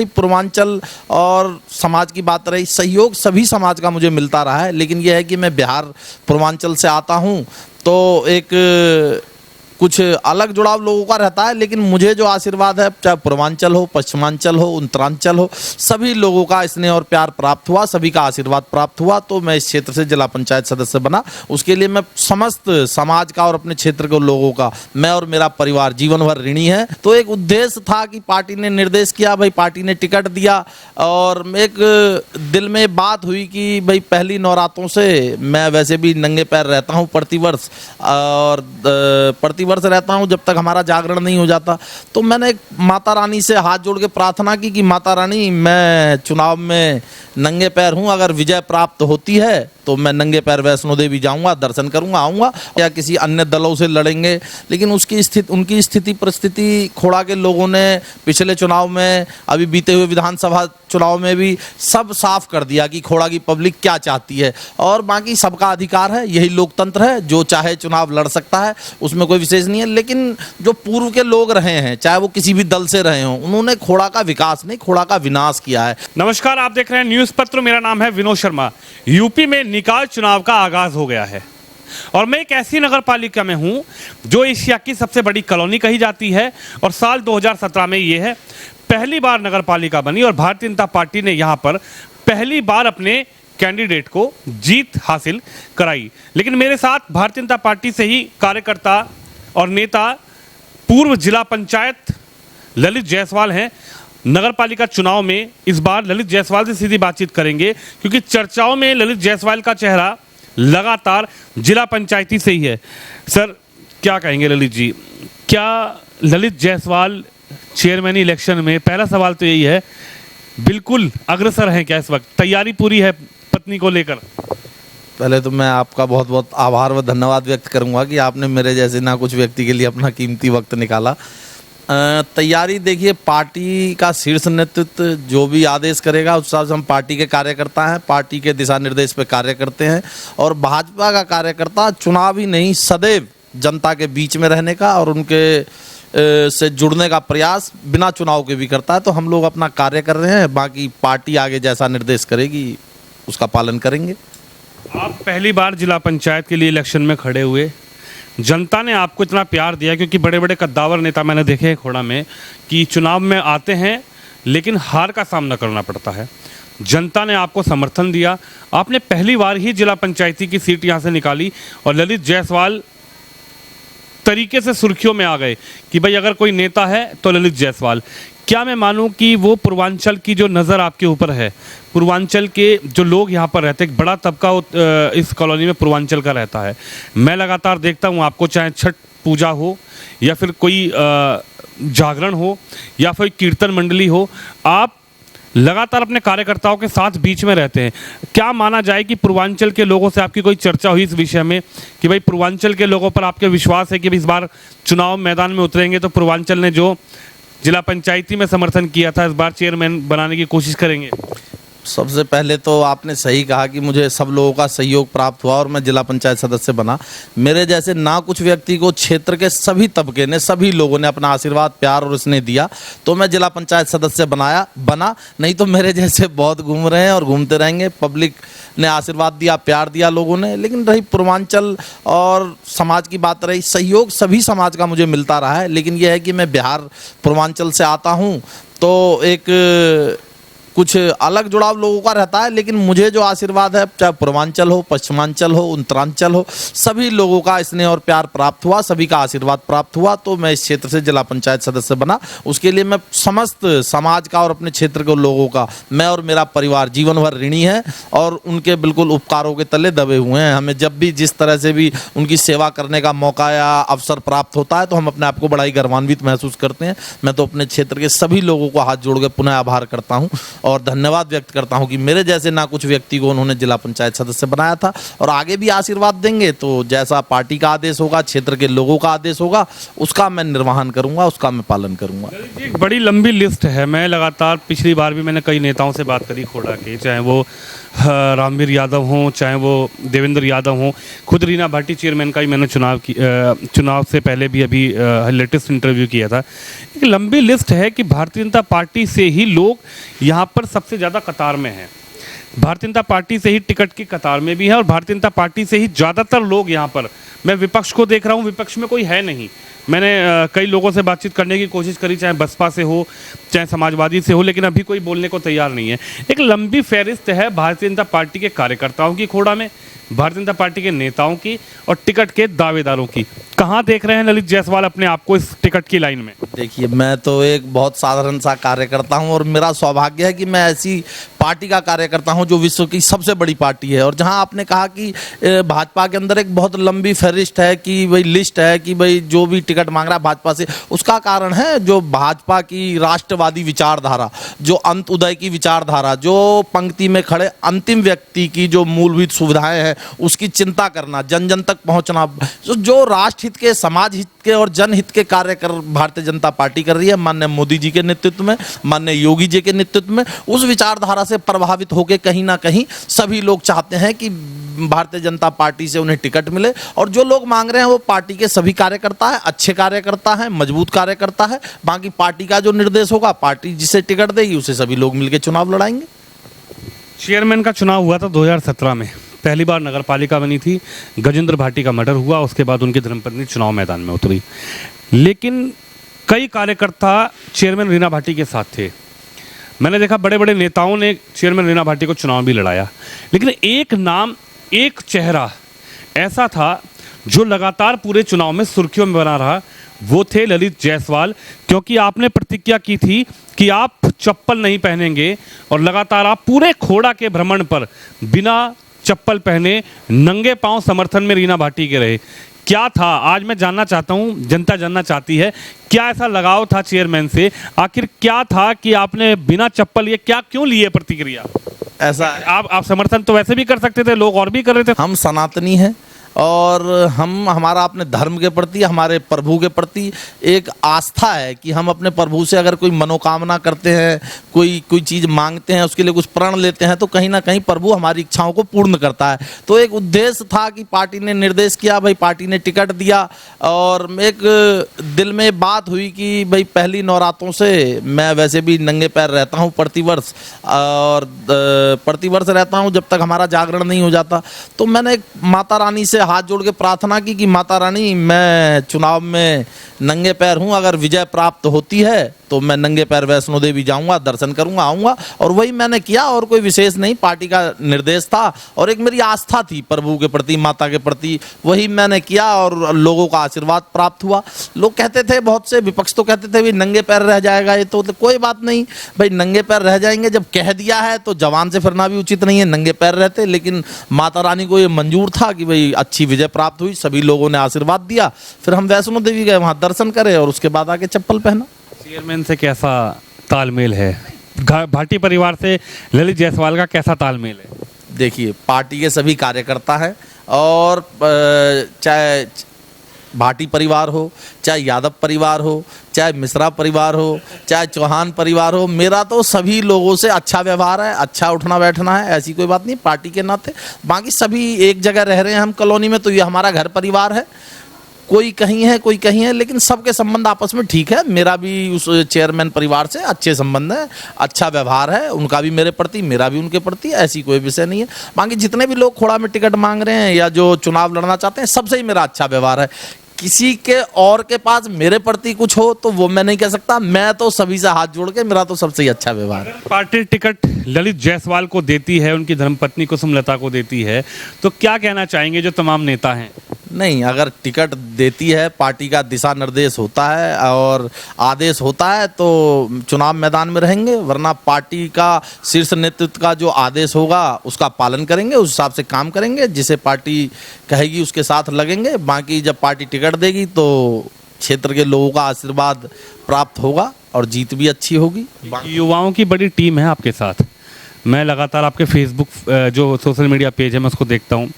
पूर्वांचल और समाज की बात रही, सहयोग सभी समाज का मुझे मिलता रहा है, लेकिन यह है कि मैं बिहार पूर्वांचल से आता हूं तो एक कुछ अलग जुड़ाव लोगों का रहता है, लेकिन मुझे जो आशीर्वाद है, चाहे पूर्वांचल हो, पश्चिमांचल हो, उत्तरांचल हो, सभी लोगों का स्नेह और प्यार प्राप्त हुआ, सभी का आशीर्वाद प्राप्त हुआ, तो मैं इस क्षेत्र से जिला पंचायत सदस्य बना। उसके लिए मैं समस्त समाज का और अपने क्षेत्र के लोगों का, मैं और मेरा परिवार जीवन भर ऋणी है। तो एक उद्देश्य था कि पार्टी ने निर्देश किया, भाई पार्टी ने टिकट दिया, और एक दिल में बात हुई कि भाई पहली नवरात्रों से मैं वैसे भी नंगे पैर रहता हूँ प्रतिवर्ष, और प्रतिवर्ष रहता हूं जब तक हमारा जागरण नहीं हो जाता। तो मैंने एक माता रानी से हाथ जोड़ के प्रार्थना की कि माता रानी, मैं चुनाव में नंगे पैर हूं, अगर विजय प्राप्त होती है तो मैं नंगे पैर वैष्णो देवी जाऊंगा, दर्शन करूंगा, आऊंगा, या किसी अन्य दलों से लड़ेंगे। लेकिन उनकी स्थिति परिस्थिति खोड़ा के लोगों ने पिछले चुनाव में, अभी बीते हुए विधानसभा चुनाव में भी सब साफ कर दिया कि खोड़ा की पब्लिक क्या चाहती है, और बाकी सबका अधिकार है, यही लोकतंत्र है, जो चाहे चुनाव लड़ सकता है, उसमें कोई विशेष नहीं है। लेकिन जो पूर्व के लोग रहे हैं, चाहे वो किसी भी दल से रहे हों, उन्होंने खोड़ा का विकास नहीं, खोड़ा का विनाश किया है। नमस्कार, आप देख रहे हैं न्यूज पत्र। मेरा नाम है विनोद शर्मा। यूपी में निकाय चुनाव का आगाज हो गया है और मैं एक ऐसी नगर पालिका में हूं जो एशिया की सबसे बड़ी कॉलोनी कही जाती है, और साल 2017 में ये है पहली बार नगर पालिका बनी और भारतीय जनता पार्टी ने यहां पर पहली बार अपने कैंडिडेट को जीत हासिल कराई। लेकिन मेरे साथ भारतीय जनता पार्टी से ही कार्यकर्ता और नेता पूर्व जिला पंचायत ललित जायसवाल हैं। नगर पालिका चुनाव में इस बार ललित जायसवाल से सीधी बातचीत करेंगे, क्योंकि चर्चाओं में ललित जायसवाल का चेहरा लगातार जिला पंचायती से ही है। सर, क्या कहेंगे ललित जी, क्या ललित जायसवाल चेयरमैन इलेक्शन में, पहला सवाल तो यही है, बिल्कुल अग्रसर हैं क्या इस वक्त? तैयारी पूरी है पत्नी को लेकर? पहले तो मैं आपका बहुत बहुत आभार व धन्यवाद व्यक्त करूंगा कि आपने मेरे जैसे ना कुछ व्यक्ति के लिए अपना कीमती वक्त निकाला। तैयारी देखिए, पार्टी का शीर्ष नेतृत्व जो भी आदेश करेगा उस हिसाब से हम पार्टी के कार्यकर्ता हैं, पार्टी के दिशा निर्देश पे कार्य करते हैं। और भाजपा का कार्यकर्ता चुनाव ही नहीं, सदैव जनता के बीच में रहने का और उनके से जुड़ने का प्रयास बिना चुनाव के भी करता है। तो हम लोग अपना कार्य कर रहे हैं, बाकी पार्टी आगे जैसा निर्देश करेगी उसका पालन करेंगे। आप पहली बार जिला पंचायत के लिए इलेक्शन में खड़े हुए, जनता ने आपको इतना प्यार दिया, क्योंकि बड़े बड़े कद्दावर नेता मैंने देखे हैं खोड़ा में कि चुनाव में आते हैं लेकिन हार का सामना करना पड़ता है। जनता ने आपको समर्थन दिया, आपने पहली बार ही जिला पंचायती की सीट यहाँ से निकाली और ललित जायसवाल तरीके से सुर्खियों में आ गए कि भाई अगर कोई नेता है तो ललित जायसवाल। क्या मैं मानूं कि वो पूर्वांचल की जो नज़र आपके ऊपर है, पूर्वांचल के जो लोग यहाँ पर रहते हैं, एक बड़ा तबका इस कॉलोनी में पूर्वांचल का रहता है। मैं लगातार देखता हूँ आपको, चाहे छठ पूजा हो या फिर कोई जागरण हो या फिर कीर्तन मंडली हो, आप लगातार अपने कार्यकर्ताओं के साथ बीच में रहते हैं। क्या माना जाए कि पूर्वांचल के लोगों से आपकी कोई चर्चा हुई इस विषय में कि भाई पूर्वांचल के लोगों पर आपके विश्वास है कि इस बार चुनाव मैदान में उतरेंगे तो पूर्वांचल ने जो जिला पंचायती में समर्थन किया था इस बार चेयरमैन बनाने की कोशिश करेंगे? सबसे पहले तो आपने सही कहा कि मुझे सब लोगों का सहयोग प्राप्त हुआ और मैं जिला पंचायत सदस्य बना। मेरे जैसे ना कुछ व्यक्ति को क्षेत्र के सभी तबके ने, सभी लोगों ने अपना आशीर्वाद, प्यार और स्नेह दिया, तो मैं जिला पंचायत सदस्य बना। नहीं तो मेरे जैसे बहुत घूम रहे हैं और घूमते रहेंगे। पब्लिक ने आशीर्वाद दिया, प्यार दिया लोगों ने। लेकिन रही पूर्वांचल और समाज की बात रही, सहयोग सभी समाज का मुझे मिलता रहा है, लेकिन यह है कि मैं बिहार पूर्वांचल से आता हूँ तो एक कुछ अलग जुड़ाव लोगों का रहता है, लेकिन मुझे जो आशीर्वाद है, चाहे पूर्वांचल हो, पश्चिमांचल हो, उत्तरांचल हो, सभी लोगों का स्नेह और प्यार प्राप्त हुआ, सभी का आशीर्वाद प्राप्त हुआ, तो मैं इस क्षेत्र से जिला पंचायत सदस्य बना। उसके लिए मैं समस्त समाज का और अपने क्षेत्र के लोगों का, मैं और मेरा परिवार जीवन भर ऋणी है और उनके बिल्कुल उपकारों के तले दबे हुए हैं। हमें जब भी जिस तरह से भी उनकी सेवा करने का मौका या अवसर प्राप्त होता है तो हम अपने आप को बड़ा ही गर्वान्वित महसूस करते हैं। मैं तो अपने क्षेत्र के सभी लोगों को हाथ जोड़ के पुनः आभार करता हूँ और धन्यवाद व्यक्त करता हूं कि मेरे जैसे ना कुछ व्यक्ति को उन्होंने जिला पंचायत सदस्य बनाया था, और आगे भी आशीर्वाद देंगे तो जैसा पार्टी का आदेश होगा, क्षेत्र के लोगों का आदेश होगा, उसका मैं निर्वहन करूंगा, उसका मैं पालन करूंगा। एक बड़ी लंबी लिस्ट है। मैं लगातार, पिछली बार भी मैंने कई नेताओं से बात करी खोड़ा के, चाहे वो रामवीर यादव हों, चाहे वो देवेंद्र यादव हों, खुद रीना भाटी चेयरमैन का ही मैंने चुनाव से पहले भी अभी लेटेस्ट इंटरव्यू किया था। एक लंबी लिस्ट है कि भारतीय जनता पार्टी से ही लोग यहाँ पर सबसे ज़्यादा कतार में हैं। भारतीय जनता पार्टी से ही टिकट की कतार में भी है और भारतीय जनता पार्टी से ही ज़्यादातर लोग यहाँ पर, मैं विपक्ष को देख रहा हूँ, विपक्ष में कोई है नहीं। मैंने कई लोगों से बातचीत करने की कोशिश करी, चाहे बसपा से हो चाहे समाजवादी से हो, लेकिन अभी कोई बोलने को तैयार नहीं है। एक लंबी फहरिस्त है भारतीय जनता पार्टी के कार्यकर्ताओं की खोड़ा में, भारतीय जनता पार्टी के नेताओं की और टिकट के दावेदारों की। कहाँ देख रहे हैं ललित जायसवाल अपने आप को इस टिकट की लाइन में? देखिए, मैं तो एक बहुत साधारण सा कार्यकर्ता हूं और मेरा सौभाग्य है कि मैं ऐसी पार्टी का कार्यकर्ता हूं जो विश्व की सबसे बड़ी पार्टी है। और जहां आपने कहा कि भाजपा के अंदर एक बहुत लंबी फहरिस्त है कि भाई लिस्ट है कि भाई जो भी टिकट मांग रहा है भाजपा से, उसका कारण है जो भाजपा की राष्ट्रवादी विचारधारा, जो अंत्योदय की विचारधारा, जो पंक्ति में खड़े अंतिम व्यक्ति की जो मूलभूत सुविधाएं हैं उसकी चिंता करना, जन जन तक पहुंचना, जो राष्ट्र हित के, समाज हित के और जनहित के कार्य कर भारतीय जनता पार्टी कर रही है माननीय मोदी जी के नेतृत्व में, माननीय योगी जी के नेतृत्व में। उस विचारधारा से प्रभावित होकर कहीं ना कहीं सभी लोग चाहते हैं कि भारतीय जनता पार्टी से उन्हें टिकट मिले। और जो लोग मांग रहे हैं वो पार्टी के सभी कार्यकर्ता है, अच्छे कार्यकर्ता है, मजबूत कार्यकर्ता है। बाकी पार्टी का जो निर्देश होगा, पार्टी जिसे टिकट देगी उसे सभी लोग मिलकर चुनाव लड़ाएंगे। चेयरमैन का चुनाव हुआ था 2017 में, पहली बार नगर पालिका बनी थी, गजेंद्र भाटी का मर्डर हुआ, उसके बाद उनकी धर्मपत्नी चुनाव मैदान में उतरी। लेकिन कई कार्यकर्ता चेयरमैन रीना भाटी के साथ थे। मैंने देखा बड़े बड़े नेताओं ने चेयरमैन रीना भाटी को चुनाव भी लड़ाया, लेकिन एक नाम, एक चेहरा ऐसा था जो लगातार पूरे चुनाव में सुर्खियों में बना रहा, वो थे ललित जायसवाल। क्योंकि आपने प्रतिज्ञा की थी कि आप चप्पल नहीं पहनेंगे और लगातार आप पूरे खोड़ा के भ्रमण पर बिना चप्पल पहने नंगे पांव समर्थन में रीना भाटी के रहे। क्या था, आज मैं जानना चाहता हूं, जनता जानना चाहती है, क्या ऐसा लगाव था चेयरमैन से? आखिर क्या था कि आपने बिना चप्पल ये क्या क्यों लिए प्रतिक्रिया? ऐसा आप समर्थन तो वैसे भी कर सकते थे, लोग और भी कर रहे थे। हम सनातनी हैं और हमारा अपने धर्म के प्रति, हमारे प्रभु के प्रति एक आस्था है कि हम अपने प्रभु से अगर कोई मनोकामना करते हैं, कोई चीज़ मांगते हैं, उसके लिए कुछ प्रण लेते हैं, तो कहीं ना कहीं प्रभु हमारी इच्छाओं को पूर्ण करता है। तो एक उद्देश्य था कि पार्टी ने निर्देश किया, भाई पार्टी ने टिकट दिया और एक दिल में बात हुई कि भाई पहली नवरात्रों से मैं वैसे भी नंगे पैर रहता हूँ प्रतिवर्ष, और प्रतिवर्ष रहता हूँ जब तक हमारा जागरण नहीं हो जाता। तो मैंने एक माता रानी से हाथ जोड़ के प्रार्थना की कि माता रानी, मैं चुनाव में नंगे पैर हूं, अगर विजय प्राप्त होती है तो मैं नंगे पैर वैष्णो देवी जाऊंगा, दर्शन करूंगा, आऊंगा। और वही मैंने किया और कोई विशेष नहीं, पार्टी का निर्देश था और एक मेरी आस्था थी प्रभु के प्रति, माता के प्रति, वही मैंने किया और लोगों का आशीर्वाद प्राप्त हुआ। लोग कहते थे, बहुत से विपक्ष तो कहते थे भाई नंगे पैर रह जाएगा ये, तो कोई बात नहीं भाई, नंगे पैर रह जाएंगे, जब कह दिया है तो जवान से फिरना भी उचित नहीं है, नंगे पैर रहते। लेकिन माता रानी को ये मंजूर था कि भाई अच्छी विजय प्राप्त हुई, सभी लोगों ने आशीर्वाद दिया, फिर हम वैष्णो देवी गए, वहाँ दर्शन करे और उसके बाद आके चप्पल पहना। चेयरमैन से कैसा तालमेल है? भाटी परिवार से ललित जायसवाल का कैसा तालमेल है? देखिए, पार्टी के सभी कार्यकर्ता हैं और चाहे भाटी परिवार हो, चाहे यादव परिवार हो, चाहे मिश्रा परिवार हो, चाहे चौहान परिवार हो, मेरा तो सभी लोगों से अच्छा व्यवहार है, अच्छा उठना बैठना है, ऐसी कोई बात नहीं पार्टी के नाते। बाकी सभी एक जगह रह रहे हैं हम कॉलोनी में, तो ये हमारा घर परिवार है, कोई कहीं है कोई कहीं है, लेकिन सबके संबंध आपस में ठीक है। मेरा भी उस चेयरमैन परिवार से अच्छे संबंध है, अच्छा व्यवहार है, उनका भी मेरे प्रति, मेरा भी उनके प्रति, ऐसी कोई विषय नहीं है। बाकी जितने भी लोग खोड़ा में टिकट मांग रहे हैं या जो चुनाव लड़ना चाहते हैं, सबसे ही मेरा अच्छा व्यवहार है। किसी के और के पास मेरे प्रति कुछ हो तो वो मैं नहीं कह सकता, मैं तो सभी से हाथ जोड़ के, मेरा तो सबसे ही अच्छा व्यवहार है। पार्टी टिकट ललित जायसवाल को देती है, उनकी धर्मपत्नी कुसुमलता को देती है, तो क्या कहना चाहेंगे जो तमाम नेता हैं? नहीं, अगर टिकट देती है, पार्टी का दिशा निर्देश होता है और आदेश होता है तो चुनाव मैदान में रहेंगे, वरना पार्टी का शीर्ष नेतृत्व का जो आदेश होगा उसका पालन करेंगे, उस हिसाब से काम करेंगे, जिसे पार्टी कहेगी उसके साथ लगेंगे। बाकी जब पार्टी टिकट देगी तो क्षेत्र के लोगों का आशीर्वाद प्राप्त होगा और जीत भी अच्छी होगी। युवाओं की बड़ी टीम है आपके साथ, मैं लगातार आपके फेसबुक जो सोशल मीडिया पेज है मैं उसको देखता हूँ,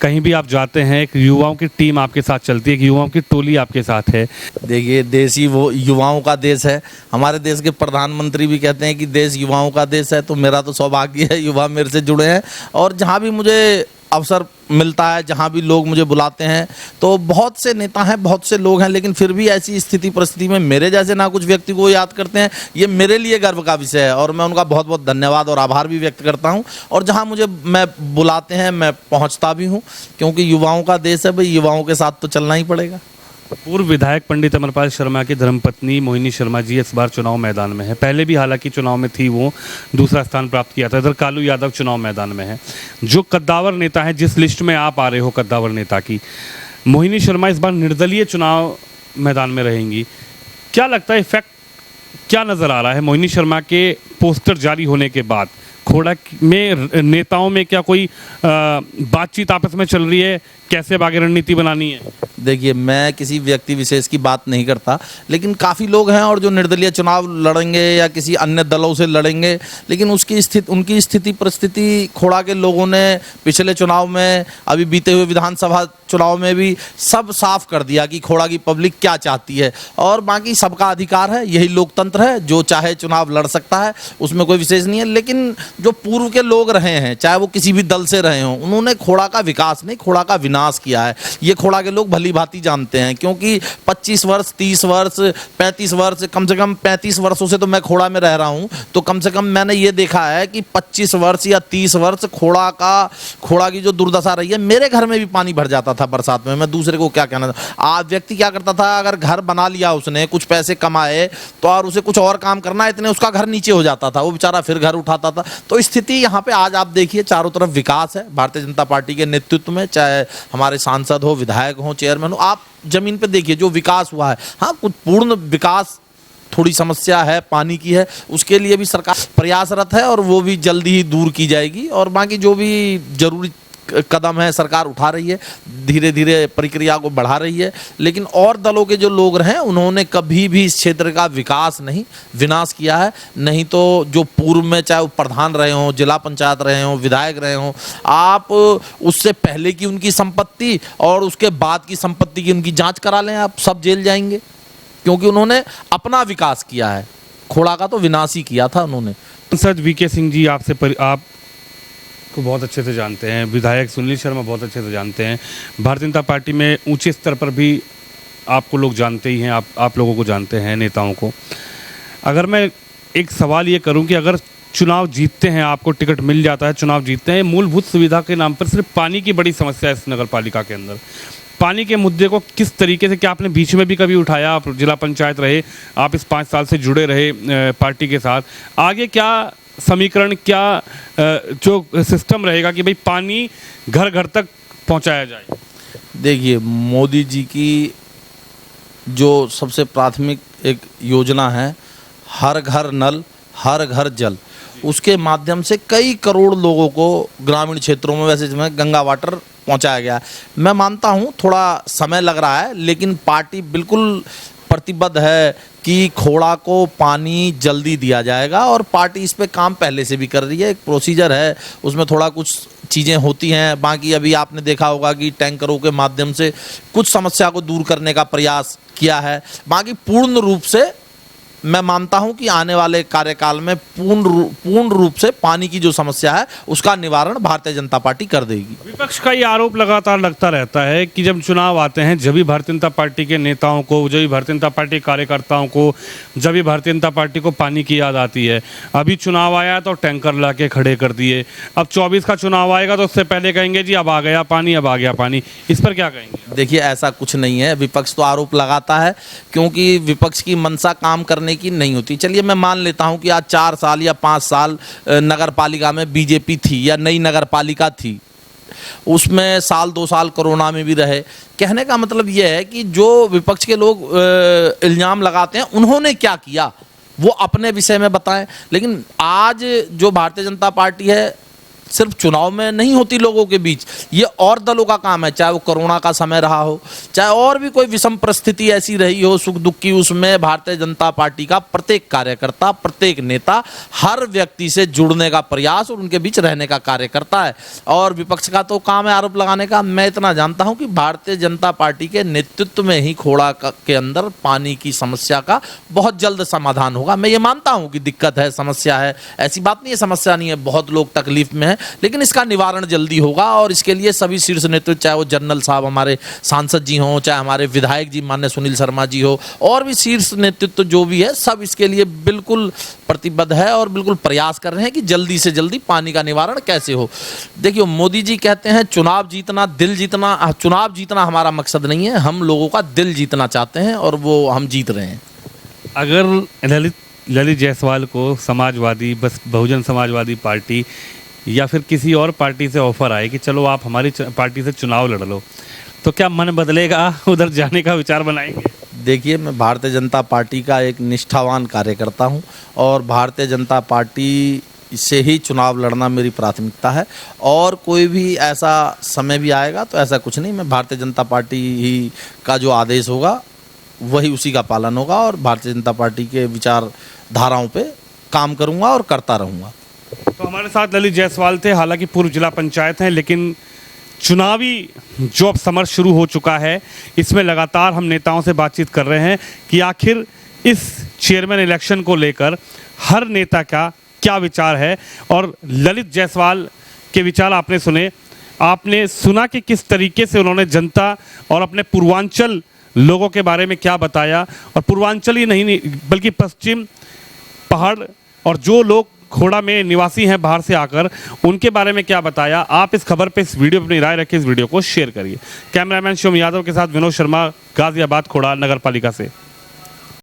कहीं भी आप जाते हैं एक युवाओं की टीम आपके साथ चलती है, एक युवाओं की टोली आपके साथ है। देखिए, देश ही वो युवाओं का देश है, हमारे देश के प्रधानमंत्री भी कहते हैं कि देश युवाओं का देश है, तो मेरा तो सौभाग्य है, युवा मेरे से जुड़े हैं और जहाँ भी मुझे अवसर मिलता है, जहाँ भी लोग मुझे बुलाते हैं, तो बहुत से नेता हैं, बहुत से लोग हैं, लेकिन फिर भी ऐसी स्थिति परिस्थिति में मेरे जैसे ना कुछ व्यक्ति को याद करते हैं, ये मेरे लिए गर्व का विषय है और मैं उनका बहुत बहुत धन्यवाद और आभार भी व्यक्त करता हूँ। और जहाँ मुझे मैं बुलाते हैं मैं पहुँचता भी हूँ, क्योंकि युवाओं का देश है भाई, युवाओं के साथ तो चलना ही पड़ेगा। पूर्व विधायक पंडित अमरपाल शर्मा की धर्मपत्नी मोहिनी शर्मा जी इस बार चुनाव मैदान में है। पहले भी हालांकि चुनाव में थी, वो दूसरा स्थान प्राप्त किया था। इधर कालू यादव चुनाव मैदान में है। जो कद्दावर नेता है, जिस लिस्ट में आप आ रहे हो कद्दावर नेता की, मोहिनी शर्मा इस बार निर्दलीय चुनाव मैदान में रहेंगी। क्या लगता है, इफेक्ट क्या नज़र आ रहा है मोहिनी शर्मा के पोस्टर जारी होने के बाद? खोड़ा में नेताओं में क्या कोई बातचीत आपस में चल रही है, कैसे आगे रणनीति बनानी है? देखिए, मैं किसी व्यक्ति विशेष की बात नहीं करता, लेकिन काफ़ी लोग हैं और जो निर्दलीय चुनाव लड़ेंगे या किसी अन्य दलों से लड़ेंगे, लेकिन उनकी स्थिति परिस्थिति खोड़ा के लोगों ने पिछले चुनाव में, अभी बीते हुए विधानसभा चुनाव में भी सब साफ कर दिया कि खोड़ा की पब्लिक क्या चाहती है। और बाकी सबका अधिकार है, यही लोकतंत्र है, जो चाहे चुनाव लड़ सकता है, उसमें कोई विशेष नहीं है। लेकिन जो पूर्व के लोग रहे हैं, चाहे वो किसी भी दल से रहे हों, उन्होंने खोड़ा का विकास नहीं, खोड़ा का विनाश किया है। ये खोड़ा के लोग भली भांति जानते हैं, क्योंकि 25 वर्ष, 30 वर्ष, 35 वर्ष, कम से कम 35 वर्षों से तो मैं खोड़ा में रह रहा हूं, तो कम से कम मैंने ये देखा है कि 25 वर्ष या 30 वर्ष खोड़ा की जो दुर्दशा रही है। मेरे घर में भी पानी भर जाता था बरसात में, मैं दूसरे को क्या कहना। आज व्यक्ति क्या करता था, अगर घर बना लिया उसने, कुछ पैसे कमाए, तो और उसे कुछ और काम करना, इतने उसका घर नीचे हो जाता था, वो बेचारा फिर घर उठाता था। तो स्थिति यहाँ पे आज आप देखिए, चारों तरफ विकास है भारतीय जनता पार्टी के नेतृत्व में, चाहे हमारे सांसद हो, विधायक हो, चेयरमैन हो, आप जमीन पे देखिए जो विकास हुआ है। हाँ, कुछ पूर्ण विकास, थोड़ी समस्या है पानी की है, उसके लिए भी सरकार प्रयासरत है और वो भी जल्दी ही दूर की जाएगी। और बाकी जो भी जरूरी कदम है सरकार उठा रही है, धीरे धीरे प्रक्रिया को बढ़ा रही है। लेकिन और दलों के जो लोग रहे, उन्होंने कभी भी इस क्षेत्र का विकास नहीं, विनाश किया है। नहीं तो जो पूर्व में, चाहे वो प्रधान रहे हों, जिला पंचायत रहे हों, विधायक रहे हों, आप उससे पहले की उनकी संपत्ति और उसके बाद की संपत्ति की उनकी जांच करा लें, आप सब जेल जाएंगे, क्योंकि उन्होंने अपना विकास किया है, खोड़ा का तो विनाश ही किया था उन्होंने। सांसद वीके सिंह जी आप को बहुत अच्छे से जानते हैं, विधायक सुनील शर्मा बहुत अच्छे से जानते हैं, भारतीय जनता पार्टी में ऊंचे स्तर पर भी आपको लोग जानते ही हैं, आप लोगों को जानते हैं, नेताओं को। अगर मैं एक सवाल ये करूं कि अगर चुनाव जीतते हैं, आपको टिकट मिल जाता है, चुनाव जीतते हैं, मूलभूत सुविधा के नाम पर सिर्फ पानी की बड़ी समस्या है इस नगर पालिका के अंदर। पानी के मुद्दे को किस तरीके से, क्या आपने बीच में भी कभी उठाया? आप जिला पंचायत रहे, आप इस 5 साल से जुड़े रहे पार्टी के साथ, आगे क्या समीकरण, क्या जो सिस्टम रहेगा कि भाई पानी घर घर तक पहुंचाया जाए? देखिए, मोदी जी की जो सबसे प्राथमिक एक योजना है, हर घर नल हर घर जल, उसके माध्यम से कई करोड़ लोगों को ग्रामीण क्षेत्रों में, वैसे इसमें गंगा वाटर पहुंचाया गया। मैं मानता हूं थोड़ा समय लग रहा है, लेकिन पार्टी बिल्कुल प्रतिबद्ध है कि खोड़ा को पानी जल्दी दिया जाएगा और पार्टी इस पे काम पहले से भी कर रही है। एक प्रोसीजर है, उसमें थोड़ा कुछ चीज़ें होती हैं। बाकी अभी आपने देखा होगा कि टैंकरों के माध्यम से कुछ समस्या को दूर करने का प्रयास किया है। बाकी पूर्ण रूप से मैं मानता हूं कि आने वाले कार्यकाल में पूर्ण रूप से पानी की जो समस्या है उसका निवारण भारतीय जनता पार्टी कर देगी। विपक्ष का ये आरोप लगातार लगता रहता है कि जब चुनाव आते हैं, जब भी भारतीय जनता पार्टी के नेताओं को, जब भी भारतीय जनता पार्टी के कार्यकर्ताओं को, जब भी भारतीय जनता पार्टी को पानी की याद आती है। अभी चुनाव आया तो टैंकर ला के खड़े कर दिए, अब 24 का चुनाव आएगा तो उससे पहले कहेंगे जी अब आ गया पानी, अब आ गया पानी। इस पर क्या कहेंगे? देखिए, ऐसा कुछ नहीं है। विपक्ष तो आरोप लगाता है, क्योंकि विपक्ष की मंशा काम करने की नहीं होती। चलिए, मैं मान लेता हूं कि आज 4 साल या 5 साल नगर पालिका में बीजेपी थी या नई नगर पालिका थी, उसमें साल 2 साल कोरोना में भी रहे। कहने का मतलब यह है कि जो विपक्ष के लोग इल्जाम लगाते हैं, उन्होंने क्या किया वो अपने विषय में बताएं। लेकिन आज जो भारतीय जनता पार्टी है, सिर्फ चुनाव में नहीं होती लोगों के बीच, ये और दलों का काम है। चाहे वो कोरोना का समय रहा हो, चाहे और भी कोई विषम परिस्थिति ऐसी रही हो, सुख दुख की, उसमें भारतीय जनता पार्टी का प्रत्येक कार्यकर्ता, प्रत्येक नेता हर व्यक्ति से जुड़ने का प्रयास और उनके बीच रहने का कार्य करता है। और विपक्ष का तो काम है आरोप लगाने का। मैं इतना जानता हूं कि भारतीय जनता पार्टी के नेतृत्व में ही खोड़ा के अंदर पानी की समस्या का बहुत जल्द समाधान होगा। मैं ये मानता हूं कि दिक्कत है, समस्या है, ऐसी बात नहीं है समस्या नहीं है, बहुत लोग तकलीफ में है, लेकिन इसका निवारण जल्दी होगा और इसके लिए सभी शीर्ष नेतृत्व, चाहे वो जनरल साहब हमारे सांसद जी हों, चाहे हमारे विधायक जी माननीय सुनील शर्मा जी हो, और भी शीर्ष नेतृत्व जो भी है, सब इसके लिए बिल्कुल प्रतिबद्ध है और बिल्कुल प्रयास कर रहे हैं कि जल्दी से जल्दी पानी का निवारण कैसे हो। देखिए, मोदी जी कहते हैं चुनाव जीतना, दिल जीतना। चुनाव जीतना हमारा मकसद नहीं है, हम लोगों का दिल जीतना चाहते हैं और वो हम जीत रहे हैं। अगर ललित जायसवाल को समाजवादी, बस बहुजन समाजवादी पार्टी या फिर किसी और पार्टी से ऑफर आए कि चलो आप हमारी पार्टी से चुनाव लड़ लो, तो क्या मन बदलेगा, उधर जाने का विचार बनाएंगे? देखिए, मैं भारतीय जनता पार्टी का एक निष्ठावान कार्यकर्ता हूं और भारतीय जनता पार्टी से ही चुनाव लड़ना मेरी प्राथमिकता है और कोई भी ऐसा समय भी आएगा तो ऐसा कुछ नहीं, मैं भारतीय जनता पार्टी ही का जो आदेश होगा वही उसी का पालन होगा और भारतीय जनता पार्टी के विचारधाराओं पे काम करूंगा और करता रहूंगा। तो हमारे साथ ललित जायसवाल थे, हालांकि पूर्व जिला पंचायत हैं, लेकिन चुनावी जो अब समर शुरू हो चुका है, इसमें लगातार हम नेताओं से बातचीत कर रहे हैं कि आखिर इस चेयरमैन इलेक्शन को लेकर हर नेता का क्या विचार है। और ललित जायसवाल के विचार आपने सुने, आपने सुना कि किस तरीके से उन्होंने जनता और अपने पूर्वांचल लोगों के बारे में क्या बताया, और पूर्वांचल ही नहीं बल्कि पश्चिम पहाड़ और जो लोग खोड़ा में निवासी हैं बाहर से आकर, उनके बारे में क्या बताया। आप इस खबर पे, इस वीडियो पे अपनी राय रखें, इस वीडियो को शेयर करिए। कैमरामैन शिवम यादव के साथ विनोद शर्मा, गाजियाबाद खोड़ा नगर पालिका से।